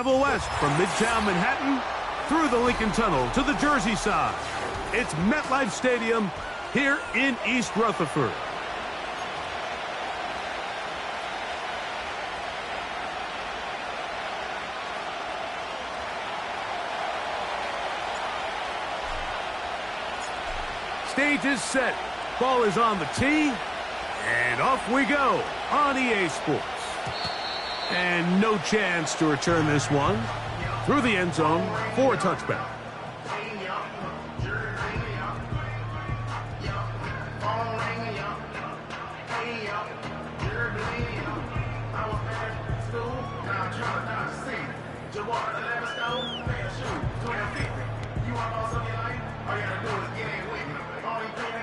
Travel west from Midtown Manhattan through the Lincoln Tunnel to the Jersey side. It's MetLife Stadium here in East Rutherford. Stage is set. Ball is on the tee. And off we go on EA Sports. And no chance to return this one through the end zone for a touchback.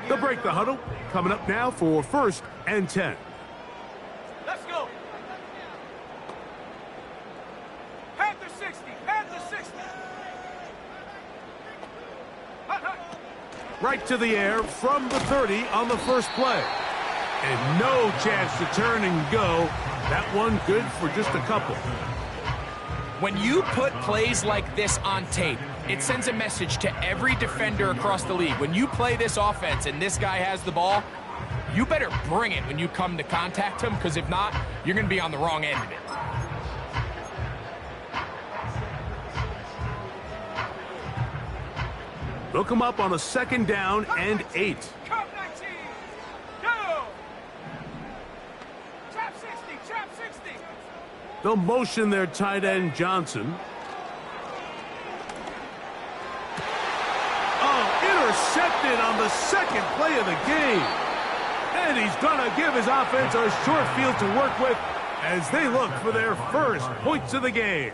They'll break the huddle. Coming up now for 1st and 10. Let's go. Panther 60. Panther 60. Right to the air from the 30 on the first play. And no chance to turn and go. That one good for just a couple. When you put plays like this on tape, it sends a message to every defender across the league. When you play this offense and this guy has the ball, you better bring it when you come to contact him, because if not, you're going to be on the wrong end of it. They'll come up on a 2nd down and 8. Come 19. Go. Trap 60. Trap 60. They'll motion their tight end Johnson. Intercepted on the 2nd play of the game. And he's going to give his offense a short field to work with as they look for their first points of the game.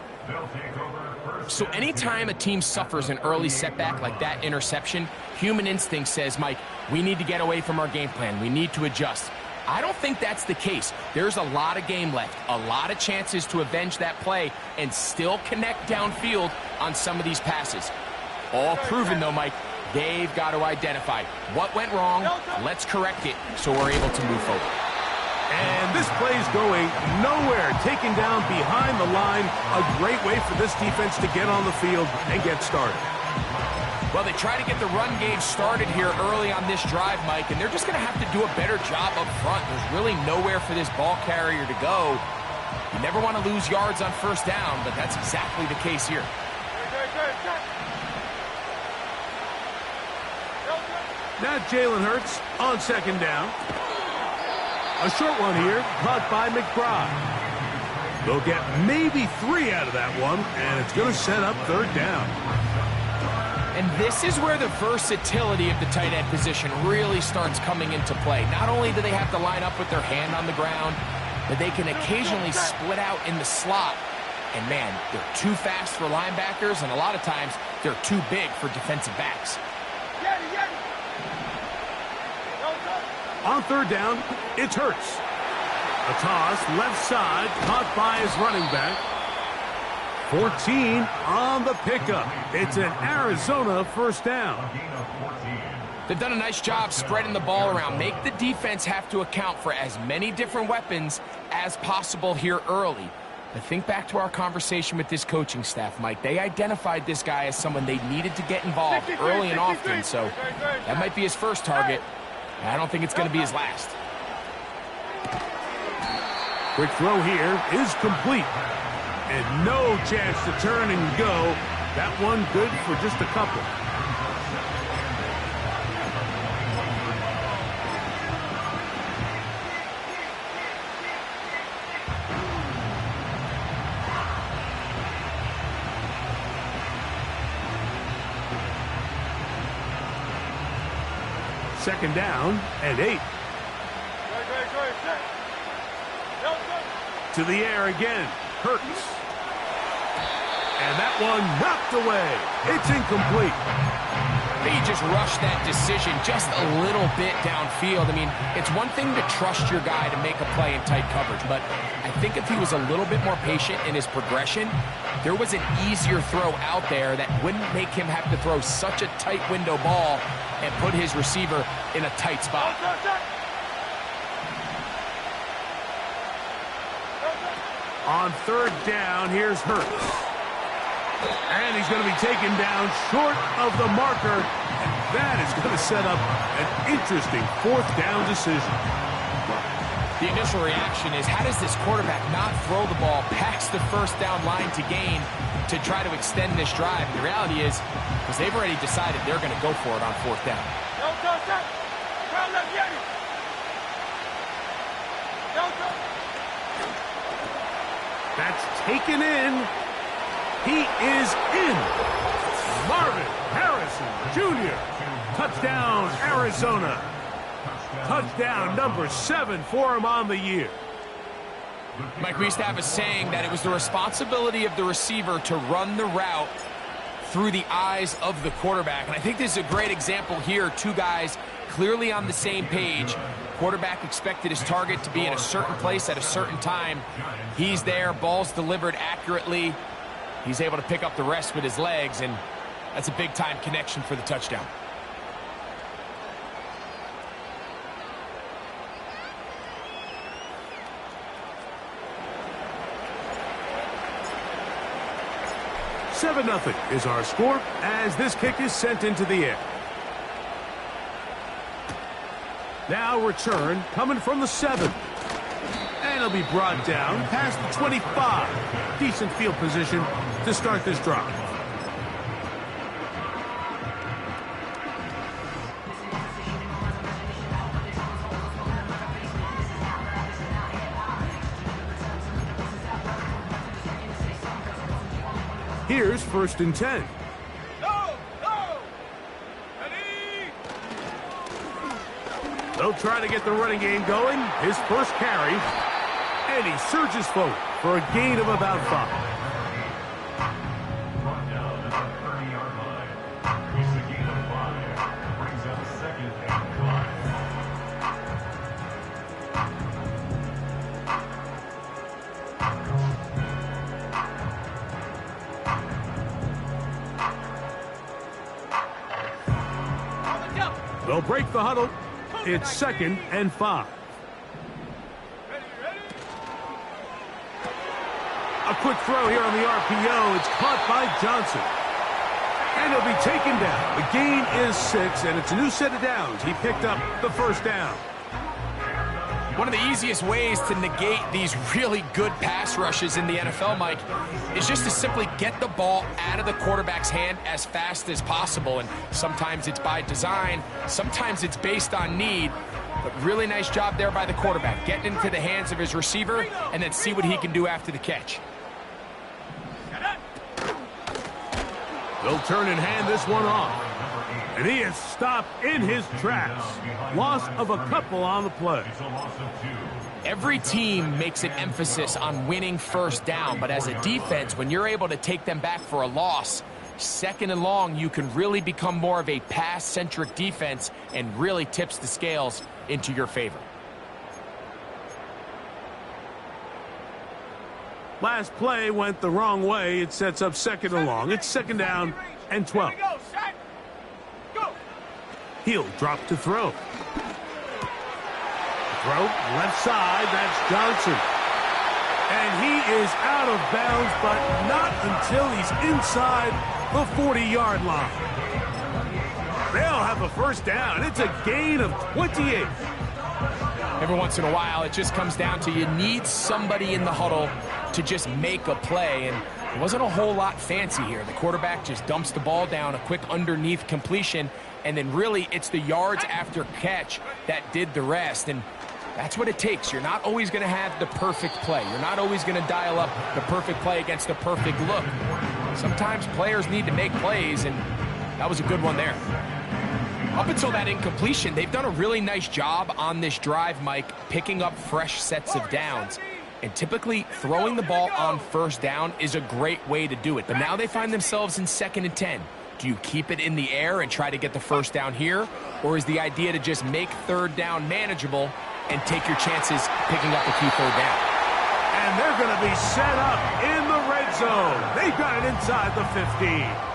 So anytime a team suffers an early setback like that interception, human instinct says, Mike, we need to get away from our game plan. We need to adjust. I don't think that's the case. There's a lot of game left, a lot of chances to avenge that play and still connect downfield on some of these passes. All proven, though, Mike. They've got to identify what went wrong. Let's correct it so we're able to move forward. And this play's going nowhere. Taken down behind the line. A great way for this defense to get on the field and get started. Well, they try to get the run game started here early on this drive, Mike, and they're just going to have to do a better job up front. There's really nowhere for this ball carrier to go. You never want to lose yards on 1st down, but that's exactly the case here. Now Jalen Hurts on 2nd down. A short one here, caught by McBride. They'll get maybe 3 out of that one, and it's going to set up 3rd down. And this is where the versatility of the tight end position really starts coming into play. Not only do they have to line up with their hand on the ground, but they can occasionally split out in the slot. And man, they're too fast for linebackers, and a lot of times they're too big for defensive backs. On 3rd down, it's Hurts. A toss, left side, caught by his running back. 14 on the pickup. It's an Arizona 1st down. They've done a nice job spreading the ball around. Make the defense have to account for as many different weapons as possible here early. But think back to our conversation with this coaching staff, Mike. They identified this guy as someone they needed to get involved early and often, so that might be his first target. I don't think it's going to be his last. Quick throw here is complete. And no chance to turn and go. That one good for just a couple. Second down and 8. To the air again. Hurts. And that one knocked away. It's incomplete. They just rushed that decision just a little bit downfield. I mean, it's one thing to trust your guy to make a play in tight coverage, but I think if he was a little bit more patient in his progression, there was an easier throw out there that wouldn't make him have to throw such a tight window ball and put his receiver in a tight spot. On 3rd down, here's Hurts. And he's going to be taken down short of the marker. And that is going to set up an interesting fourth down decision. The initial reaction is, how does this quarterback not throw the ball past the first down line to gain to try to extend this drive? And the reality is, because they've already decided they're going to go for it on fourth down. That's taken in. He is in. Marvin Harrison Jr. Touchdown, Arizona. Touchdown number 7 for him on the year. Mike, we used to have a saying that it was the responsibility of the receiver to run the route through the eyes of the quarterback. And I think this is a great example here. Two guys clearly on the same page. Quarterback expected his target to be in a certain place at a certain time. He's there, ball's delivered accurately. He's able to pick up the rest with his legs, and that's a big-time connection for the touchdown. Seven 0 is our score as this kick is sent into the air. Now return coming from the 7. And it'll be brought down past the 25. Decent field position to start this drive. Here's 1st and 10. They'll try to get the running game going. His first carry. And he surges forward for a gain of about 5. They'll break the huddle. It's 2nd and 5. A quick throw here on the RPO. It's caught by Johnson. And he'll be taken down. The gain is 6, and it's a new set of downs. He picked up the first down. One of the easiest ways to negate these really good pass rushes in the NFL, Mike, is just to simply get the ball out of the quarterback's hand as fast as possible. And sometimes it's by design, sometimes it's based on need. But really nice job there by the quarterback, getting into the hands of his receiver and then see what he can do after the catch. They'll turn and hand this one off. And he is stopped in his tracks. Loss of a couple on the play. Every team makes an emphasis on winning first down, but as a defense, when you're able to take them back for a loss, 2nd and long, you can really become more of a pass-centric defense and really tips the scales into your favor. Last play went the wrong way. It sets up 2nd and long. It's 2nd down and 12. He'll drop to throw. Throw left side. That's Johnson. And he is out of bounds, but not until he's inside the 40-yard line. They'll have a first down. It's a gain of 28. Every once in a while, it just comes down to you need somebody in the huddle to just make a play, and it wasn't a whole lot fancy here. The quarterback just dumps the ball down, a quick underneath completion, and then really it's the yards after catch that did the rest, and that's what it takes. You're not always going to have the perfect play. You're not always going to dial up the perfect play against the perfect look. Sometimes players need to make plays, and that was a good one there. Up until that incompletion, they've done a really nice job on this drive, Mike, picking up fresh sets of downs. And typically, throwing the ball on first down is a great way to do it. But now they find themselves in 2nd and 10. Do you keep it in the air and try to get the first down here? Or is the idea to just make 3rd down manageable and take your chances picking up a key 3rd down? And they're going to be set up in the red zone. They've got it inside the 15.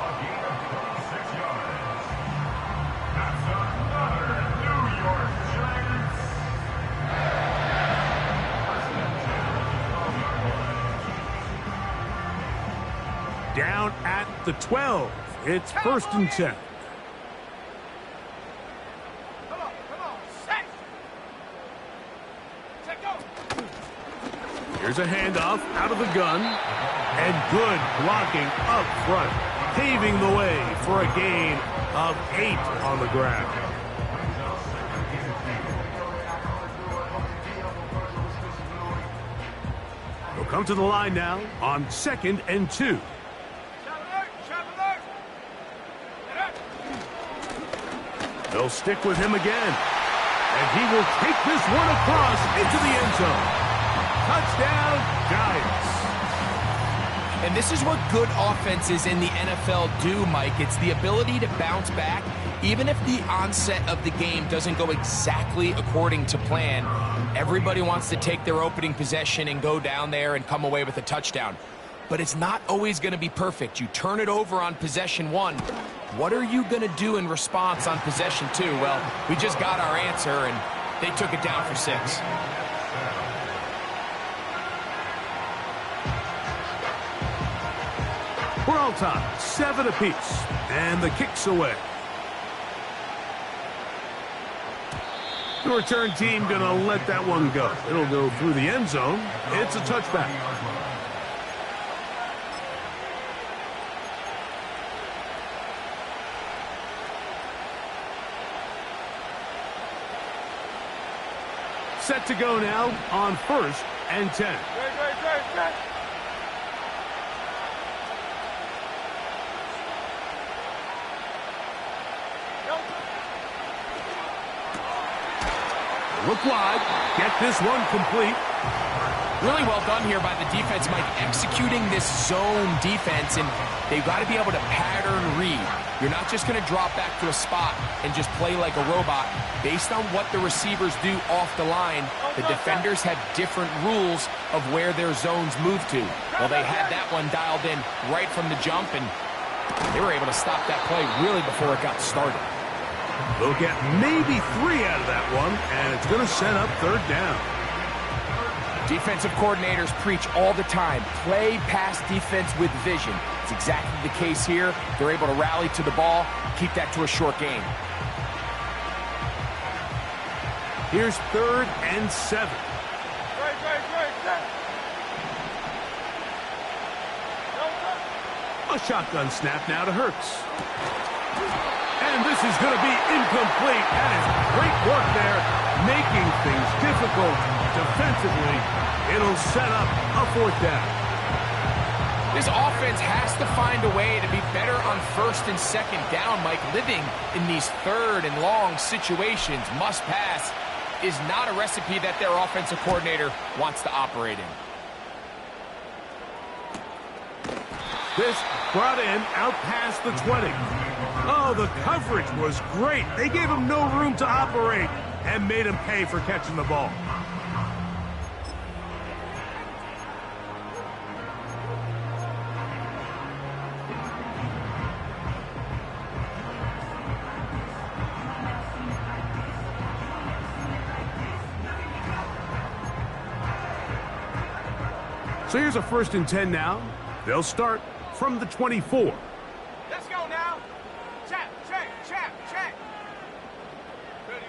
Down at the 12. It's 1st and 10. Come on, set. Set, go. Here's a handoff out of the gun. And good blocking up front, paving the way for a gain of 8 on the ground. We'll come to the line now on 2nd and 2. Shot alert. They'll stick with him again. And he will take this one across into the end zone. Touchdown, Giants. And this is what good offenses in the NFL do, Mike. It's the ability to bounce back, even if the onset of the game doesn't go exactly according to plan. Everybody wants to take their opening possession and go down there and come away with a touchdown. But it's not always going to be perfect. You turn it over on possession 1. What are you going to do in response on possession 2? Well, we just got our answer, and they took it down for 6. We're all tied, 7 apiece, and the kick's away. The return team gonna let that one go. It'll go through the end zone. It's a touchback. Set to go now on 1st and 10. Great. Look wide. Get this one complete. Really well done here by the defense, Mike, executing this zone defense, and they've got to be able to pattern read. You're not just going to drop back to a spot and just play like a robot. Based on what the receivers do off the line, the defenders have different rules of where their zones move to. Well, they had that one dialed in right from the jump, and they were able to stop that play really before it got started. They'll get maybe 3 out of that one, and it's going to set up 3rd down. Defensive coordinators preach all the time, play pass defense with vision. It's exactly the case here. They're able to rally to the ball, keep that to a short game. Here's 3rd and 7. A shotgun snap now to Hurts. And this is going to be incomplete. That is great work there, making things difficult defensively. It'll set up a 4th down. This offense has to find a way to be better on 1st and 2nd down, Mike. Living in these 3rd and long situations, must pass, is not a recipe that their offensive coordinator wants to operate in. This brought in out past the 20. Oh, the coverage was great. They gave him no room to operate and made him pay for catching the ball. So here's a 1st and 10 now. They'll start from the 24. Let's go now. Check. Ready.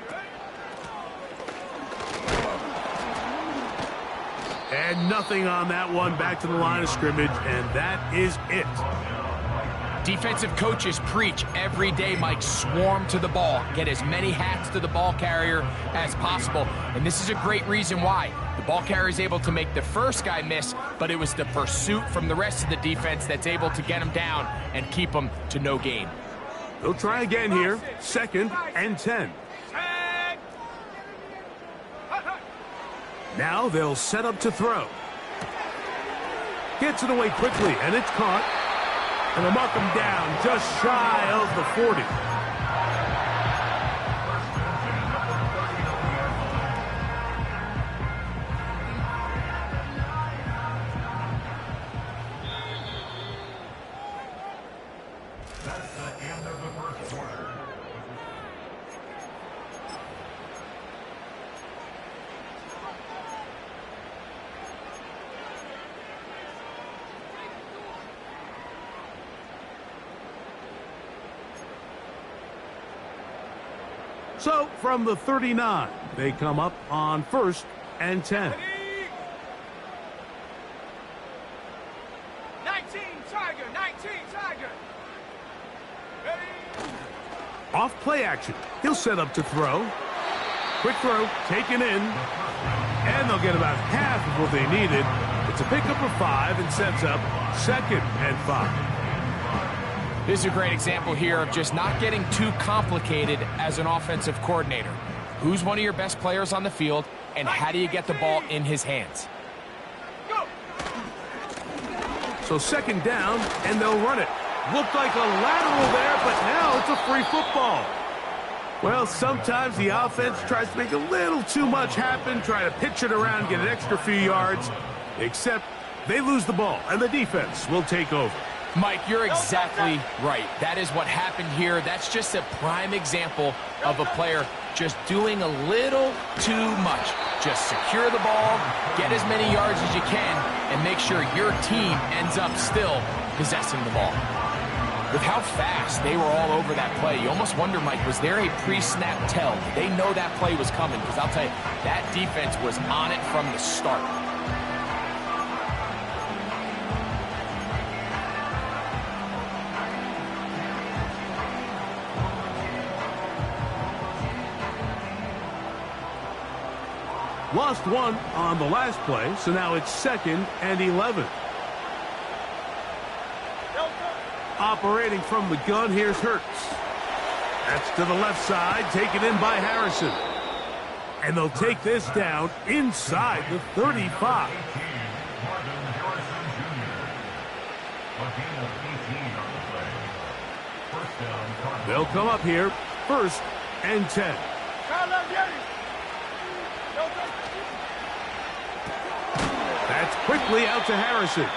And nothing on that one. Back to the line of scrimmage, and that is it. Defensive coaches preach every day, Mike, swarm to the ball. Get as many hats to the ball carrier as possible. And this is a great reason why. The ball carrier is able to make the first guy miss, but it was the pursuit from the rest of the defense that's able to get him down and keep him to no gain. They'll try again here. 2nd and 10. Now they'll set up to throw. Gets it away quickly, and it's caught. And they'll mark him down just shy of the 40. That's the end of the 1st quarter. So from the 39, they come up on 1st and 10. 19 Tiger, 19 Tiger. Ready? Off play action. He'll set up to throw. Quick throw, taken in. And they'll get about half of what they needed. It's a pickup of 5 and sets up 2nd and 5. This is a great example here of just not getting too complicated as an offensive coordinator. Who's one of your best players on the field, and how do you get the ball in his hands? Go. So 2nd down, and they'll run it. Looked like a lateral there, but now it's a free football. Well, sometimes the offense tries to make a little too much happen, try to pitch it around, get an extra few yards, except they lose the ball, and the defense will take over. Mike, you're exactly right. That is what happened here. That's just a prime example of a player just doing a little too much. Just secure the ball, get as many yards as you can, and make sure your team ends up still possessing the ball. With how fast they were all over that play, you almost wonder, Mike, was there a pre-snap tell? Did they know that play was coming? Because I'll tell you, that defense was on it from the start. Lost 1 on the last play, so now it's 2nd and 11. Operating from the gun, here's Hurts. That's to the left side, taken in by Harrison. And they'll take this down inside the 35. They'll come up here, 1st and 10. That's quickly out to Harrison.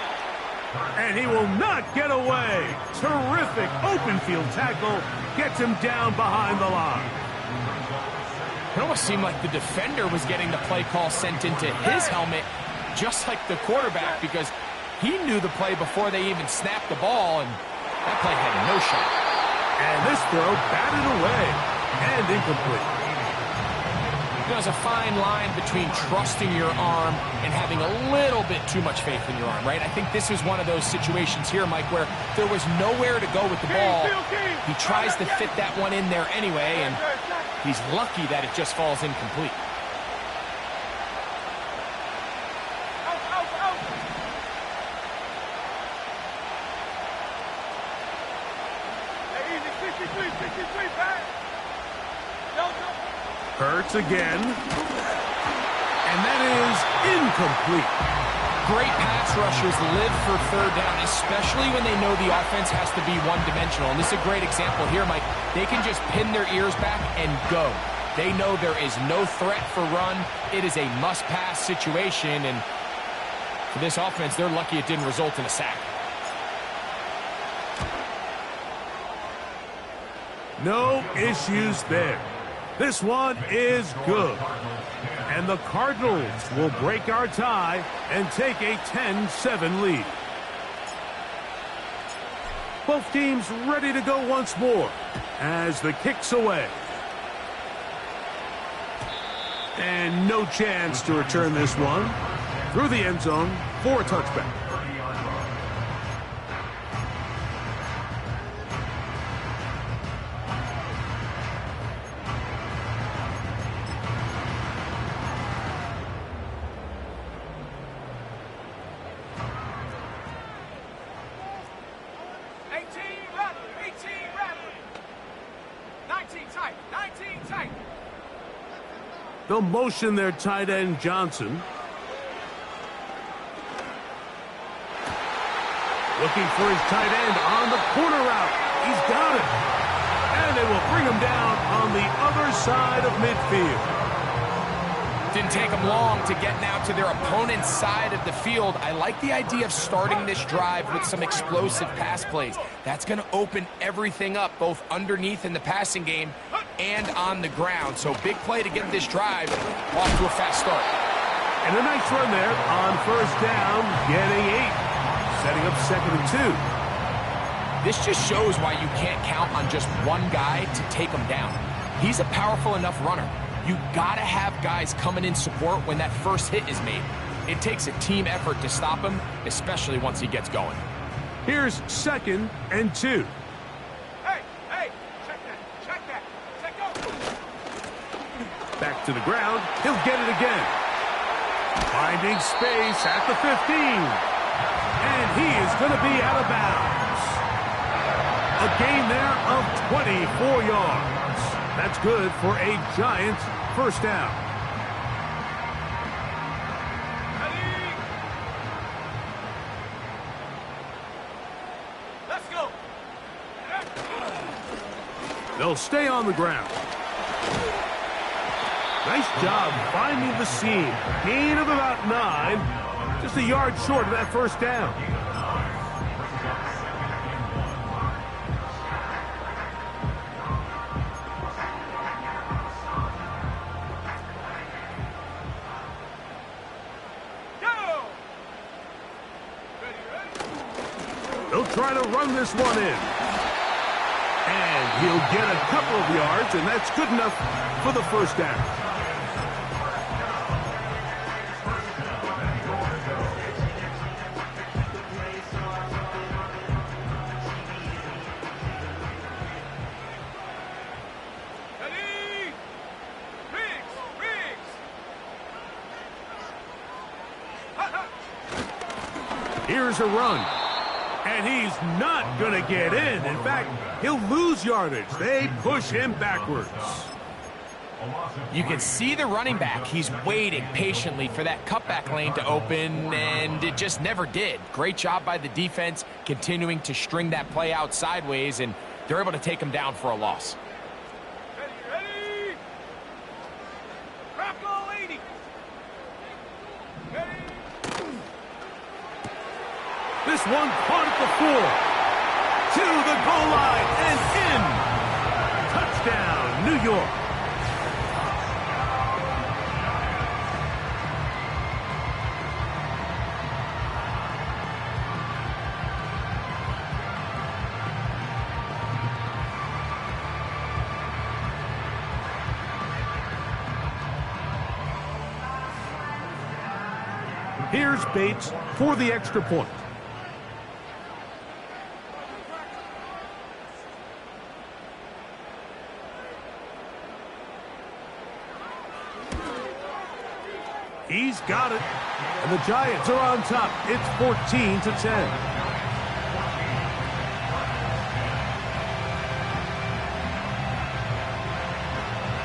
And he will not get away. Terrific open field tackle. Gets him down behind the line. It almost seemed like the defender was getting the play call sent into his helmet, just like the quarterback, because he knew the play before they even snapped the ball, and that play had no shot. And this throw batted away and incomplete. There's a fine line between trusting your arm and having a little bit too much faith in your arm, right? I think this is one of those situations here, Mike, where there was nowhere to go with the ball. He tries to fit that one in there anyway, and he's lucky that it just falls incomplete. Hurts again. And that is incomplete. Great pass rushers live for 3rd down, especially when they know the offense has to be one-dimensional. And this is a great example here, Mike. They can just pin their ears back and go. They know there is no threat for run. It is a must-pass situation, and for this offense, they're lucky it didn't result in a sack. No issues there. This one is good. And the Cardinals will break our tie and take a 10-7 lead. Both teams ready to go once more as the kick's away. And no chance to return this one through the end zone for a touchback. They'll motion their tight end, Johnson. Looking for his tight end on the corner route. He's got it. And they will bring him down on the other side of midfield. Didn't take them long to get now to their opponent's side of the field. I like the idea of starting this drive with some explosive pass plays. That's going to open everything up, both underneath in the passing game and on the ground. So big play to get this drive off to a fast start. And a nice run there on 1st down, getting 8. Setting up 2nd and 2. This just shows why you can't count on just one guy to take them down. He's a powerful enough runner. You gotta have guys coming in support when that first hit is made. It takes a team effort to stop him, especially once he gets going. Here's 2nd and 2. Hey, hey, check that, check go. Back to the ground. He'll get it again. Finding space at the 15. And he is going to be out of bounds. A gain there of 24 yards. That's good for a Giants first down. Ready? Let's go. They'll stay on the ground. Nice job finding the seam. Gain of about 9. Just a yard short of that first down. Go. Ready? They'll try to run this one in. And he'll get a couple of yards, and that's good enough for the first down. Ready? Riggs. Here's a run. And he's not going to get in. In fact, he'll lose yardage. They push him backwards. You can see the running back. He's waiting patiently for that cutback lane to open, and it just never did. Great job by the defense continuing to string that play out sideways, and they're able to take him down for a loss. Ready? Drop goal 80. Ready? This one caught at the 4. To the goal line and in. Touchdown, New York. Here's Bates for the extra point. He's got it. And the Giants are on top. It's 14-10.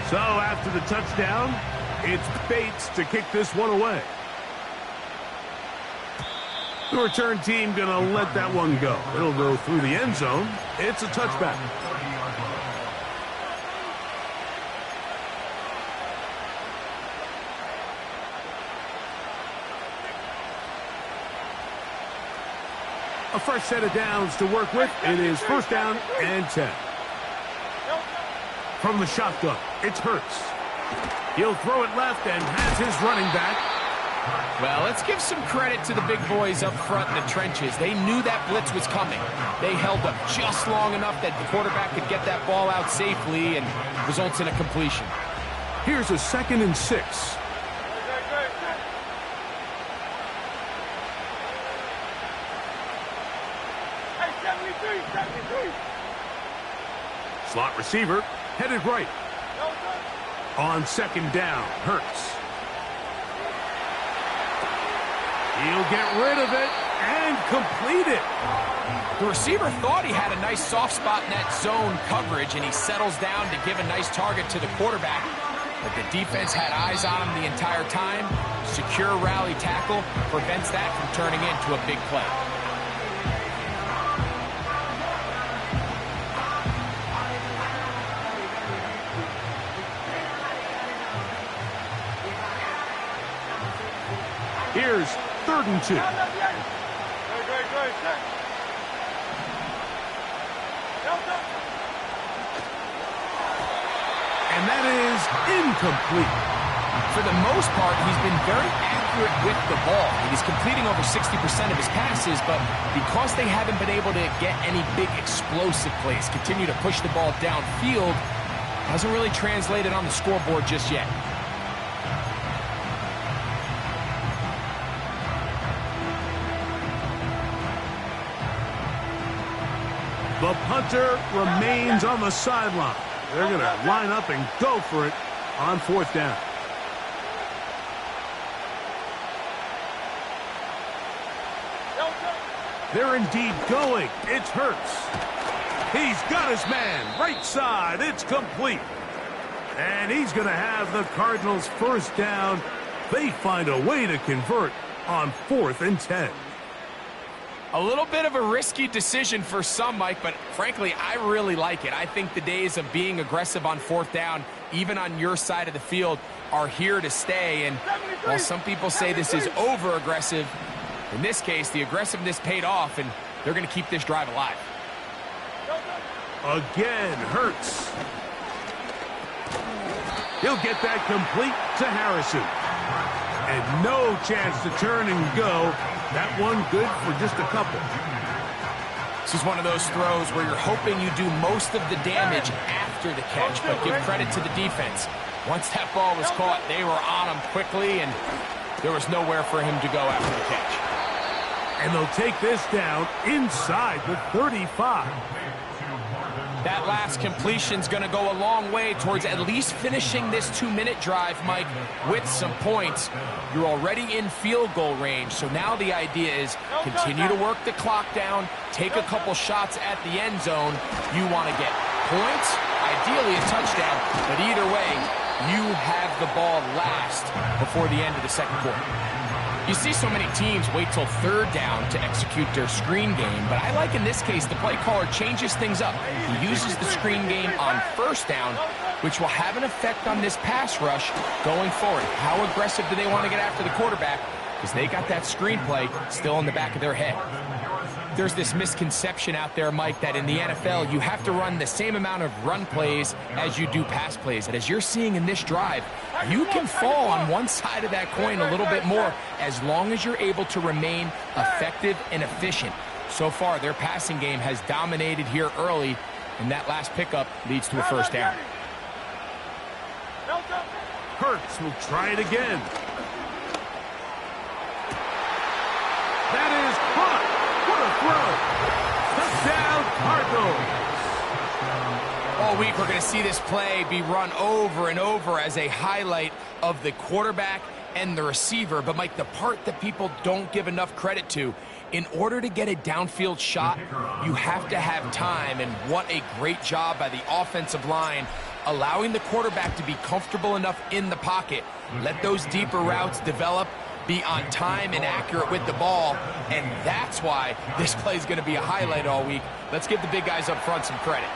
So after the touchdown, it's Bates to kick this one away. The return team going to let that one go. It'll go through the end zone. It's a touchback. A fresh set of downs to work with. It is first down and 10. From the shotgun, it's Hurts. He'll throw it left and has his running back. Well, let's give some credit to the big boys up front in the trenches. They knew that blitz was coming. They held up just long enough that the quarterback could get that ball out safely and results in a completion. Here's a 2nd and 6. Slot receiver headed right. On 2nd down, Hurts. He'll get rid of it and complete it. The receiver thought he had a nice soft spot in that zone coverage, and he settles down to give a nice target to the quarterback. But the defense had eyes on him the entire time. Secure rally tackle prevents that from turning into a big play. Here's 3rd and 2. And that is incomplete. For the most part, he's been very accurate with the ball. He's completing over 60% of his passes, but because they haven't been able to get any big explosive plays, continue to push the ball downfield, Hasn't really translated on the scoreboard just yet. The punter remains on the sideline. They're going to line up and go for it on 4th down. They're indeed going. It's Hurts. He's got his man. Right side. It's complete. And he's going to have the Cardinals' 1st down. They find a way to convert on 4th and 10. A little bit of a risky decision for some, Mike, but frankly, I really like it. I think the days of being aggressive on 4th down, even on your side of the field, are here to stay. And while some people say this is over-aggressive, in this case, the aggressiveness paid off, and they're going to keep this drive alive. Again, Hurts. He'll get that complete to Harrison. And no chance to turn and go. That one good for just a couple. This is one of those throws where you're hoping you do most of the damage after the catch, but give credit to the defense. Once that ball was caught, they were on him quickly, and there was nowhere for him to go after the catch. And they'll take this down inside the 35. That last completion's going to go a long way towards at least finishing this 2-minute drive, Mike, with some points. You're already in field goal range, so now the idea is continue to work the clock down, take a couple shots at the end zone. You want to get points, ideally a touchdown, but either way, you have the ball last before the end of the 2nd quarter. You see so many teams wait till 3rd down to execute their screen game, but I like in this case the play caller changes things up. He uses the screen game on 1st down, which will have an effect on this pass rush going forward. How aggressive do they want to get after the quarterback? Because they got that screen play still in the back of their head. There's this misconception out there, Mike, that in the NFL you have to run the same amount of run plays as you do pass plays. And as you're seeing in this drive, you can fall on one side of that coin a little bit more as long as you're able to remain effective and efficient. So far, their passing game has dominated here early, and that last pickup leads to a 1st down. Hurts will try it again. That is caught. What a throw. Touchdown, Cardinals. All week, we're going to see this play be run over and over as a highlight of the quarterback and the receiver. But, Mike, the part that people don't give enough credit to, in order to get a downfield shot, you have to have time. And what a great job by the offensive line, allowing the quarterback to be comfortable enough in the pocket. Let those deeper routes develop, be on time and accurate with the ball, and that's why this play is going to be a highlight all week. Let's give the big guys up front some credit.